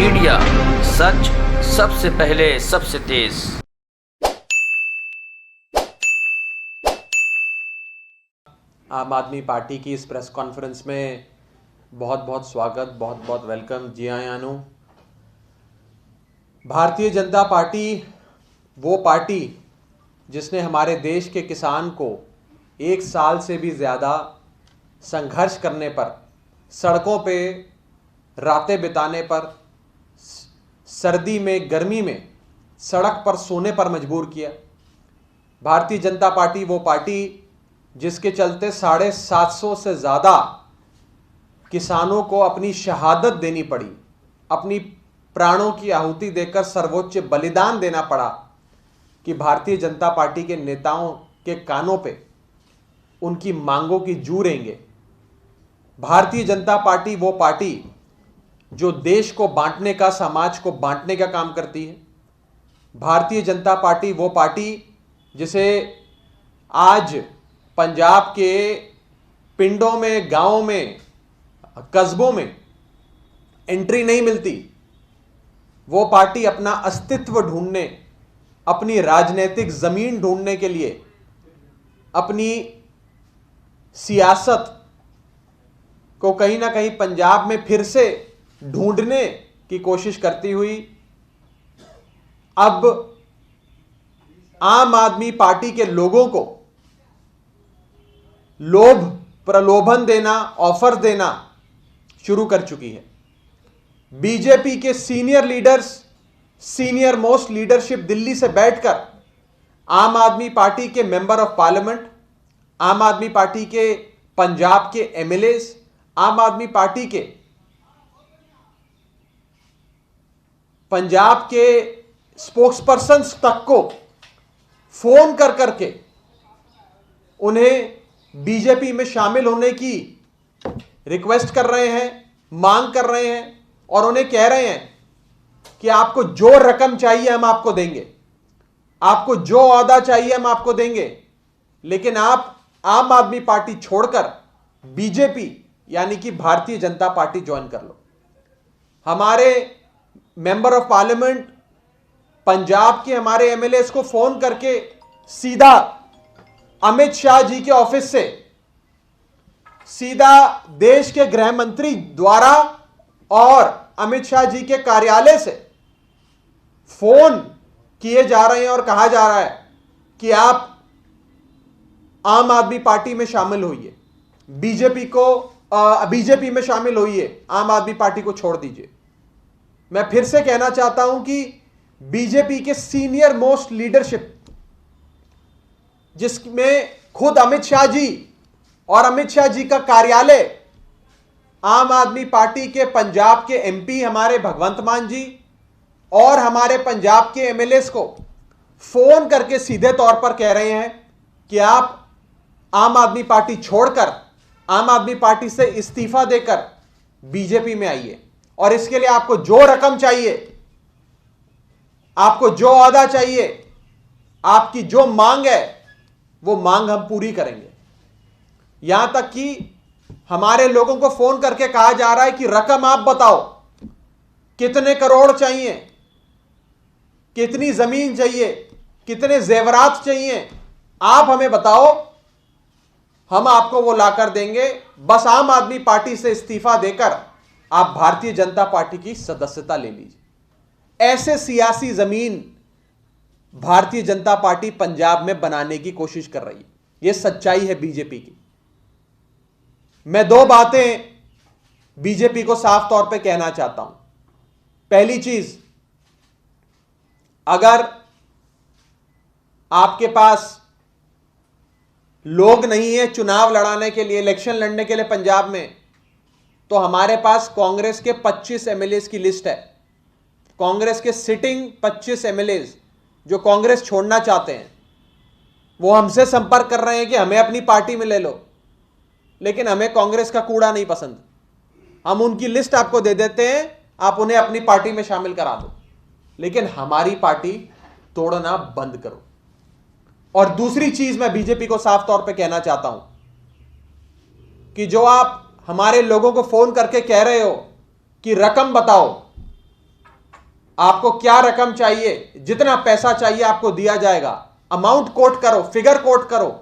Media, सच सबसे पहले सबसे तेज। आम आदमी पार्टी की इस प्रेस कॉन्फ्रेंस में बहुत बहुत स्वागत, बहुत बहुत वेलकम। जी हाँ यानू, भारतीय जनता पार्टी वो पार्टी जिसने हमारे देश के किसान को 1 साल से भी ज़्यादा संघर्ष करने पर, सड़कों पे रातें बिताने पर, सर्दी में गर्मी में सड़क पर सोने पर मजबूर किया। भारतीय जनता पार्टी वो पार्टी जिसके चलते 750 से ज़्यादा किसानों को अपनी शहादत देनी पड़ी, अपनी प्राणों की आहुति देकर सर्वोच्च बलिदान देना पड़ा कि भारतीय जनता पार्टी के नेताओं के कानों पे उनकी मांगों की जू रेंगे। भारतीय जनता पार्टी वो पार्टी जो देश को बांटने का, समाज को बांटने का काम करती है। भारतीय जनता पार्टी वो पार्टी जिसे आज पंजाब के पिंडों में, गांवों में, कस्बों में एंट्री नहीं मिलती। वो पार्टी अपना अस्तित्व ढूंढने, अपनी राजनीतिक जमीन ढूंढने के लिए, अपनी सियासत को कहीं ना कहीं पंजाब में फिर से ढूंढने की कोशिश करती हुई अब आम आदमी पार्टी के लोगों को लोभ प्रलोभन देना, ऑफर देना शुरू कर चुकी है। बीजेपी के senior leaders, senior most leadership Delhi से बैठकर आम आदमी पार्टी के मेंबर ऑफ पार्लियामेंट, आम आदमी पार्टी के पंजाब के एमएलएज, आम आदमी पार्टी के पंजाब के स्पोक्सपर्सन्स तक को फोन कर करके उन्हें बीजेपी में शामिल होने की रिक्वेस्ट कर रहे हैं, मांग कर रहे हैं और उन्हें कह रहे हैं कि आपको जो रकम चाहिए हम आपको देंगे, आपको जो ओहदा चाहिए हम आपको देंगे, लेकिन आप आम आदमी पार्टी छोड़कर बीजेपी यानी कि भारतीय जनता पार्टी ज्वाइन कर लो। हमारे मेंबर ऑफ पार्लियामेंट पंजाब के हमारे एमएलएस को फोन करके सीधा अमित शाह जी के ऑफिस से, सीधा देश के गृह मंत्री द्वारा और अमित शाह जी के कार्यालय से फोन किए जा रहे हैं और कहा जा रहा है कि आप आम आदमी पार्टी में शामिल होइए, बीजेपी में शामिल होइए, आम आदमी पार्टी को छोड़ दीजिए। मैं फिर से कहना चाहता हूं कि बीजेपी के सीनियर मोस्ट लीडरशिप, जिसमें खुद अमित शाह जी और अमित शाह जी का कार्यालय, आम आदमी पार्टी के पंजाब के एमपी हमारे भगवंत मान जी और हमारे पंजाब के एमएलएस को फोन करके सीधे तौर पर कह रहे हैं कि आप आम आदमी पार्टी छोड़कर, आम आदमी पार्टी से इस्तीफा देकर बीजेपी में आइए और इसके लिए आपको जो रकम चाहिए, आपको जो ओहदा चाहिए, आपकी जो मांग है वो मांग हम पूरी करेंगे। यहां तक कि हमारे लोगों को फोन करके कहा जा रहा है कि रकम आप बताओ, कितने करोड़ चाहिए, कितनी जमीन चाहिए, कितने जेवरात चाहिए, आप हमें बताओ, हम आपको वो लाकर देंगे। बस आम आदमी पार्टी से इस्तीफा देकर आप भारतीय जनता पार्टी की सदस्यता ले लीजिए। ऐसे सियासी जमीन भारतीय जनता पार्टी पंजाब में बनाने की कोशिश कर रही है। यह सच्चाई है बीजेपी की। मैं 2 बातें बीजेपी को साफ तौर पे कहना चाहता हूं। पहली चीज, अगर आपके पास लोग नहीं है चुनाव लड़ाने के लिए, इलेक्शन लड़ने के लिए पंजाब में, तो हमारे पास कांग्रेस के 25 एमएलएस की लिस्ट है। कांग्रेस के सिटिंग 25 एमएलएस जो कांग्रेस छोड़ना चाहते हैं, वो हमसे संपर्क कर रहे हैं कि हमें अपनी पार्टी में ले लो, लेकिन हमें कांग्रेस का कूड़ा नहीं पसंद। हम उनकी लिस्ट आपको दे देते हैं, आप उन्हें अपनी पार्टी में शामिल करा दो, लेकिन हमारी पार्टी तोड़ना बंद करो। और दूसरी चीज मैं बीजेपी को साफ तौर पे कहना चाहता हूं कि जो आप हमारे लोगों को फोन करके कह रहे हो कि रकम बताओ, आपको क्या रकम चाहिए, जितना पैसा चाहिए आपको दिया जाएगा। अमाउंट कोट करो, फिगर कोट करो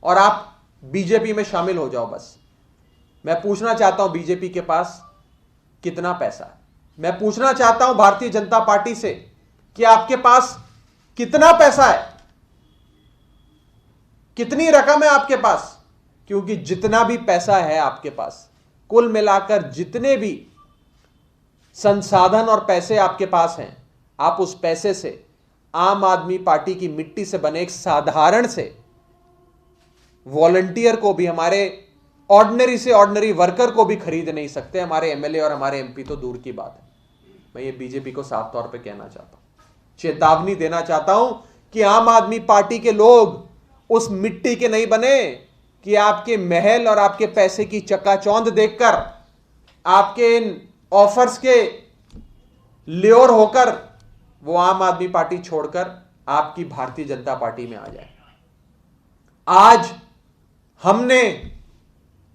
और आप बीजेपी में शामिल हो जाओ। बस मैं पूछना चाहता हूं बीजेपी के पास कितना पैसा है। मैं पूछना चाहता हूं भारतीय जनता पार्टी से कि आपके पास कितना पैसा है, कितनी रकम है आपके पास। क्योंकि जितना भी पैसा है आपके पास, कुल मिलाकर जितने भी संसाधन और पैसे आपके पास हैं, आप उस पैसे से आम आदमी पार्टी की मिट्टी से बने एक साधारण से वॉलंटियर को भी, हमारे ऑर्डिनरी से ऑर्डिनरी वर्कर को भी खरीद नहीं सकते। हमारे एमएलए और हमारे एमपी तो दूर की बात है। मैं ये बीजेपी को साफ तौर पे कहना चाहता हूं, चेतावनी देना चाहता हूं कि आम आदमी पार्टी के लोग उस मिट्टी के नहीं बने कि आपके महल और आपके पैसे की चकाचौंध देखकर, आपके इन ऑफर्स के ल्योर होकर वो आम आदमी पार्टी छोड़कर आपकी भारतीय जनता पार्टी में आ जाए। आज हमने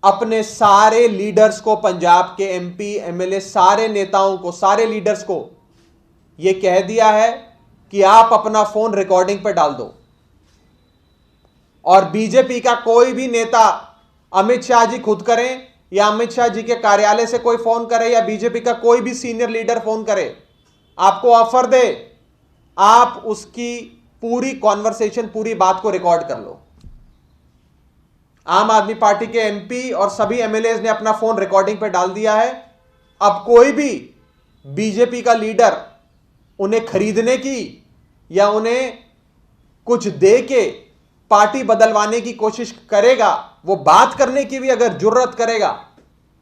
अपने सारे लीडर्स को, पंजाब के एमपी एमएलए सारे नेताओं को, सारे लीडर्स को यह कह दिया है कि आप अपना फोन रिकॉर्डिंग पर डाल दो और बीजेपी का कोई भी नेता, अमित शाह जी खुद करें या अमित शाह जी के कार्यालय से कोई फोन करे या बीजेपी का कोई भी सीनियर लीडर फोन करे, आपको ऑफर दे, आप उसकी पूरी कॉन्वर्सेशन, पूरी बात को रिकॉर्ड कर लो। आम आदमी पार्टी के एमपी और सभी एमएलए ने अपना फोन रिकॉर्डिंग पे डाल दिया है। अब कोई भी बीजेपी का लीडर उन्हें खरीदने की या उन्हें कुछ दे के पार्टी बदलवाने की कोशिश करेगा, वो बात करने की भी अगर जुर्रत करेगा,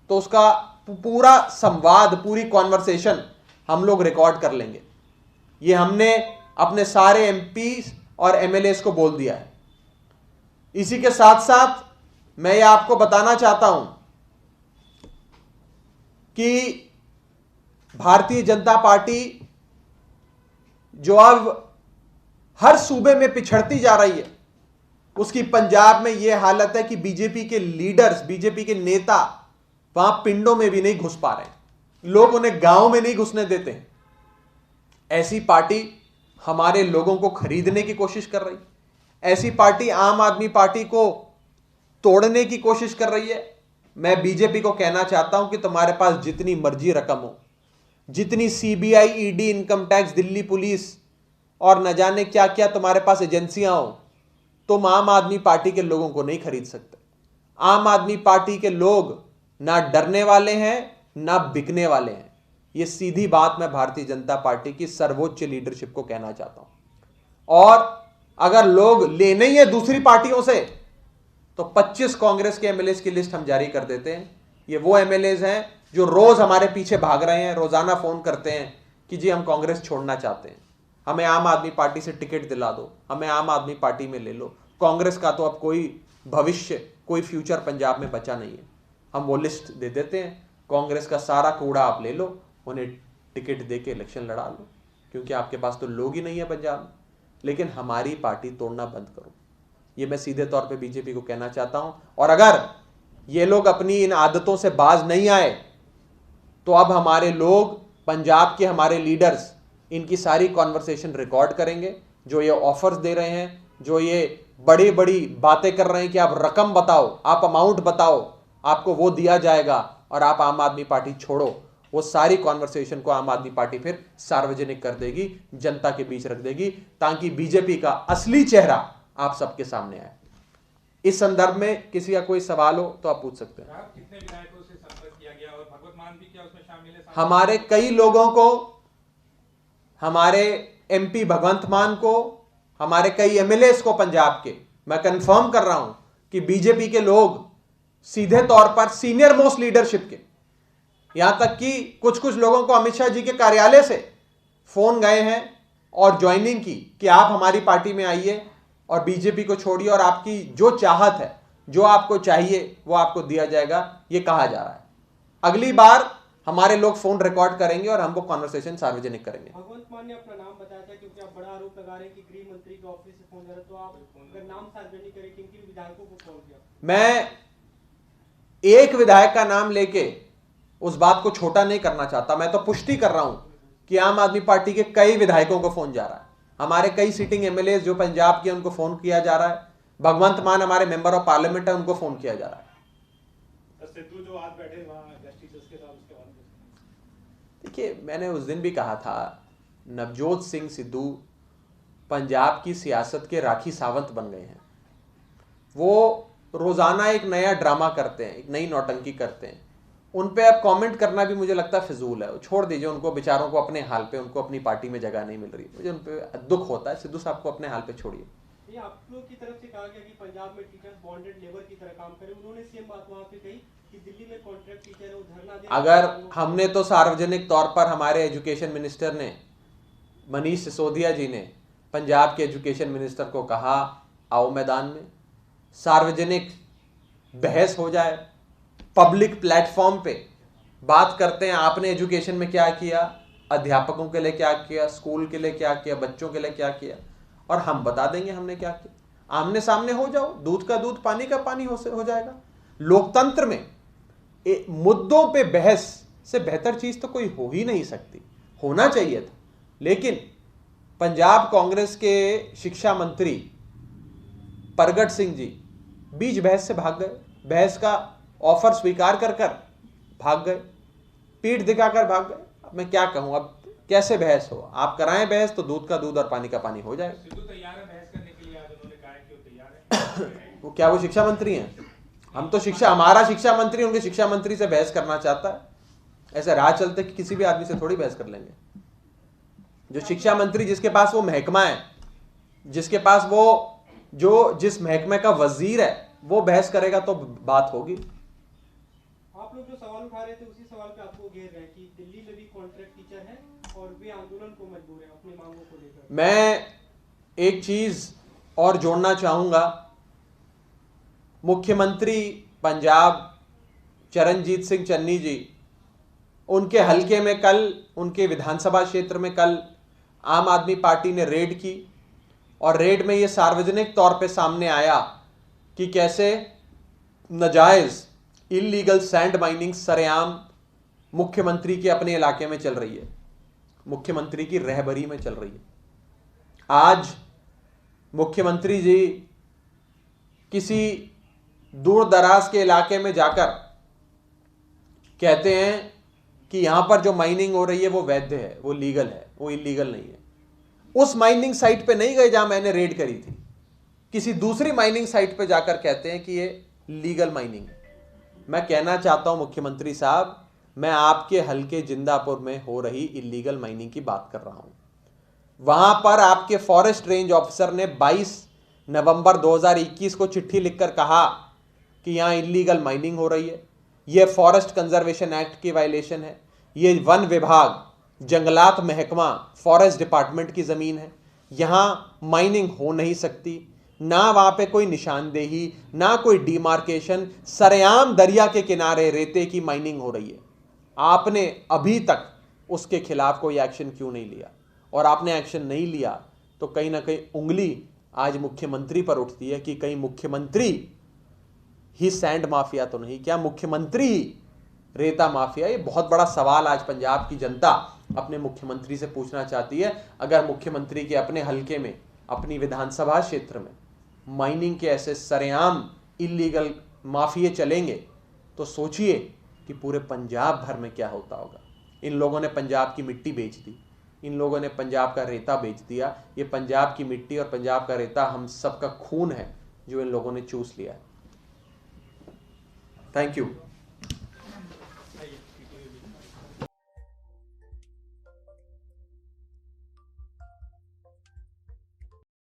तो उसका पूरा संवाद, पूरी कॉन्वर्सेशन हम लोग रिकॉर्ड कर लेंगे। ये हमने अपने सारे एमपी और एमएलए को बोल दिया है। इसी के साथ साथ मैं ये आपको बताना चाहता हूं कि भारतीय जनता पार्टी जो अब हर सूबे में पिछड़ती जा रही है, उसकी पंजाब में यह हालत है कि बीजेपी के लीडर्स, बीजेपी के नेता वहां पिंडों में भी नहीं घुस पा रहे हैं, लोग उन्हें गांव में नहीं घुसने देते हैं। ऐसी पार्टी हमारे लोगों को खरीदने की कोशिश कर रही, ऐसी पार्टी आम आदमी पार्टी को तोड़ने की कोशिश कर रही है। मैं बीजेपी को कहना चाहता हूं कि तुम्हारे पास जितनी मर्जी रकम हो, जितनी CBI, ED, income tax, Delhi police और न जाने क्या क्या तुम्हारे पास एजेंसियां हो, तुम आम आदमी पार्टी के लोगों को नहीं खरीद सकते। आम आदमी पार्टी के लोग ना डरने वाले हैं ना बिकने वाले हैं। ये सीधी बात मैं भारतीय जनता पार्टी की सर्वोच्च लीडरशिप को कहना चाहता हूं। और अगर लोग लेने ही है दूसरी पार्टियों से, तो 25 कांग्रेस के एमएलए की लिस्ट हम जारी कर देते हैं। ये वो एमएलए हैं जो रोज हमारे पीछे भाग रहे हैं, रोजाना फोन करते हैं कि जी हम कांग्रेस छोड़ना चाहते हैं, हमें आम आदमी पार्टी से टिकट दिला दो, हमें आम आदमी पार्टी में ले लो। कांग्रेस का तो अब कोई भविष्य, कोई फ्यूचर पंजाब में बचा नहीं है। हम वो लिस्ट दे देते हैं, कांग्रेस का सारा कूड़ा आप ले लो, उन्हें टिकट दे के इलेक्शन लड़ा लो, क्योंकि आपके पास तो लोग ही नहीं है पंजाब में। लेकिन हमारी पार्टी तोड़ना बंद करो, ये मैं सीधे तौर पे बीजेपी को कहना चाहता हूं। और अगर ये लोग अपनी इन आदतों से बाज नहीं आए, तो अब हमारे लोग, पंजाब के हमारे लीडर्स, इनकी सारी कॉन्वर्सेशन रिकॉर्ड करेंगे। जो ये ऑफर्स दे रहे हैं, जो ये बड़ी बड़ी बातें कर रहे हैं कि आप रकम बताओ, आप अमाउंट बताओ, आपको वो दिया जाएगा और आप आम आदमी पार्टी छोड़ो, वो सारी कॉन्वर्सेशन को आम आदमी पार्टी फिर सार्वजनिक कर देगी, जनता के बीच रख देगी, ताकि बीजेपी का असली चेहरा आप सबके सामने आए। इस संदर्भ में किसी का कोई सवाल हो तो आप पूछ सकते हैं। कितने विधायकों से संपर्क किया गया और भगवत मान भी क्या उसमें शामिल है? हमारे कई लोगों को, हमारे एमपी भगवंत मान को, हमारे कई एमएलए को पंजाब के, मैं कंफर्म कर रहा हूं कि बीजेपी के लोग सीधे तौर पर सीनियर मोस्ट लीडरशिप के, यहां तक कि कुछ कुछ लोगों को अमित शाह जी के कार्यालय से फोन गए हैं और ज्वाइनिंग की कि आप हमारी पार्टी में आइए और बीजेपी को छोड़िए और आपकी जो चाहत है, जो आपको चाहिए वो आपको दिया जाएगा, ये कहा जा रहा है। अगली बार हमारे लोग फोन रिकॉर्ड करेंगे और हम वो कॉन्वर्सेशन सार्वजनिक करेंगे। भगवंत मान ने अपना नाम बताया था, क्योंकि आप बड़ा आरोप लगा रहे हैं कि गृह मंत्री के ऑफिस से फोन करा, तो आप अगर नाम सार्वजनिक करें किन किन विधायकों को फोन किया? मैं एक विधायक का नाम लेके उस बात को छोटा नहीं करना चाहता, मैं तो पुष्टि कर रहा हूं कि आम आदमी पार्टी के कई विधायकों को फोन जा रहा है, हमारे कई सिटिंग एमएलए जो पंजाब के उनको फोन किया जा रहा है, भगवंत मान हमारे मेंबर ऑफ पार्लियामेंट है उनको फोन किया जा रहा है। सिद्धू जो आज बैठे वहाँ जस्टिस के साथ उसके बाद देखिए, मैंने उस दिन भी कहा था, नवजोत सिंह सिद्धू पंजाब की सियासत के राखी सावंत बन गए हैं। वो रोजाना एक नया ड्रामा करते हैं, एक नई नौटंकी करते हैं। उन पे अब कमेंट करना भी मुझे लगता है फिजूल है। छोड़ दीजिए उनको, बेचारों को अपने हाल पे, उनको अपनी पार्टी में जगह नहीं मिल रही। मुझे उन पे दुख होता है। सिद्धू साहब को अपने हाल पे छोड़िए। ये आप लोग की तरफ से कहा गया कि पंजाब में टीचर्स बॉन्डेड लेबर की तरह काम करें। उन्होंने सेम बात वहाँ पे कही कि दिल्ली में कॉन्ट्रैक्ट टीचर है वो धरना दे। अगर हमने तो सार्वजनिक तौर पर, हमारे एजुकेशन मिनिस्टर ने, मनीष सिसोदिया जी ने पंजाब के एजुकेशन मिनिस्टर को कहा, आओ मैदान में सार्वजनिक बहस हो जाए, पब्लिक प्लेटफॉर्म पे बात करते हैं, आपने एजुकेशन में क्या किया, अध्यापकों के लिए क्या किया, स्कूल के लिए क्या किया, बच्चों के लिए क्या किया, और हम बता देंगे हमने क्या किया। आमने सामने हो जाओ, दूध का दूध पानी का पानी हो जाएगा। लोकतंत्र में मुद्दों पे बहस से बेहतर चीज तो कोई हो ही नहीं सकती। होना चाहिए था, लेकिन पंजाब कांग्रेस के शिक्षा मंत्री परगट सिंह जी बीच बहस से भाग गए। बहस का ऑफर स्वीकार कर भाग गए, पीठ दिखाकर भाग गए। अब मैं क्या कहूं, अब कैसे बहस हो? आप कराएं बहस तो दूध का दूध और पानी का पानी हो जाएगा। सिद्धू तैयार है बहस करने के लिए, आज उन्होंने कहा है कि वो तैयार है। वो क्या, वो शिक्षा मंत्री हैं? हम तो हमारा शिक्षा मंत्री उनके शिक्षा मंत्री से बहस करना चाहता है। ऐसे राह चलते कि किसी भी आदमी से थोड़ी बहस कर लेंगे। जो शिक्षा मंत्री, जिसके पास वो महकमा है, जिसके पास वो जिस महकमे का वजीर है, वो बहस करेगा तो बात होगी। आप लोग जो सवाल उठा रहे थे उसी सवाल पे आपको घेर रहे हैं कि दिल्ली में भी कॉन्ट्रैक्ट टीचर है और वे आंदोलन को मजबूर है अपनी मांगों को लेकर। मैं एक चीज और जोड़ना चाहूंगा। मुख्यमंत्री पंजाब चरणजीत सिंह चन्नी जी, उनके हलके में कल, उनके विधानसभा क्षेत्र में कल आम आदमी पार्टी ने रेड की, और रेड में यह सार्वजनिक तौर पे सामने आया कि कैसे नाजायज इल्लीगल सैंड माइनिंग सरेआम मुख्यमंत्री के अपने इलाके में चल रही है, मुख्यमंत्री की रहबरी में चल रही है। आज मुख्यमंत्री जी किसी दूर दराज के इलाके में जाकर कहते हैं कि यहां पर जो माइनिंग हो रही है वो वैध है, वो लीगल है, वो इल्लीगल नहीं है। उस माइनिंग साइट पे नहीं गए जहां मैंने रेड करी थी, किसी दूसरी माइनिंग साइट पे जाकर कहते हैं कि ये लीगल माइनिंग है। मैं कहना चाहता हूं मुख्यमंत्री साहब, मैं आपके हलके जिंदापुर में हो रही इल्लीगल माइनिंग की बात कर रहा हूं। वहां पर आपके फॉरेस्ट रेंज ऑफिसर ने 22 नवंबर 2021 को चिट्ठी लिखकर कहा कि यहां इल्लीगल माइनिंग हो रही है, यह फॉरेस्ट कंजर्वेशन एक्ट की वायलेशन है, यह वन विभाग, जंगलात महकमा, फॉरेस्ट डिपार्टमेंट की जमीन है, यहां माइनिंग हो नहीं सकती। ना वहां पे कोई निशानदेही, ना कोई डिमार्केशन, सरेआम दरिया के किनारे रेते की माइनिंग हो रही है। आपने अभी तक उसके खिलाफ कोई एक्शन क्यों नहीं लिया? और आपने एक्शन नहीं लिया तो कहीं ना कहीं उंगली आज मुख्यमंत्री पर उठती है कि कहीं मुख्यमंत्री ही सैंड माफिया तो नहीं, क्या मुख्यमंत्री रेता माफिया? ये बहुत बड़ा सवाल आज पंजाब की जनता अपने मुख्यमंत्री से पूछना चाहती है। अगर मुख्यमंत्री के अपने हलके में, अपनी विधानसभा क्षेत्र में माइनिंग के ऐसे सरेआम इल्लीगल माफिये चलेंगे तो सोचिए कि पूरे पंजाब भर में क्या होता होगा। इन लोगों ने पंजाब की मिट्टी बेच दी, इन लोगों ने पंजाब का रेता बेच दिया। ये पंजाब की मिट्टी और पंजाब का रेता हम सबका खून है जो इन लोगों ने चूस लिया है। Thank you.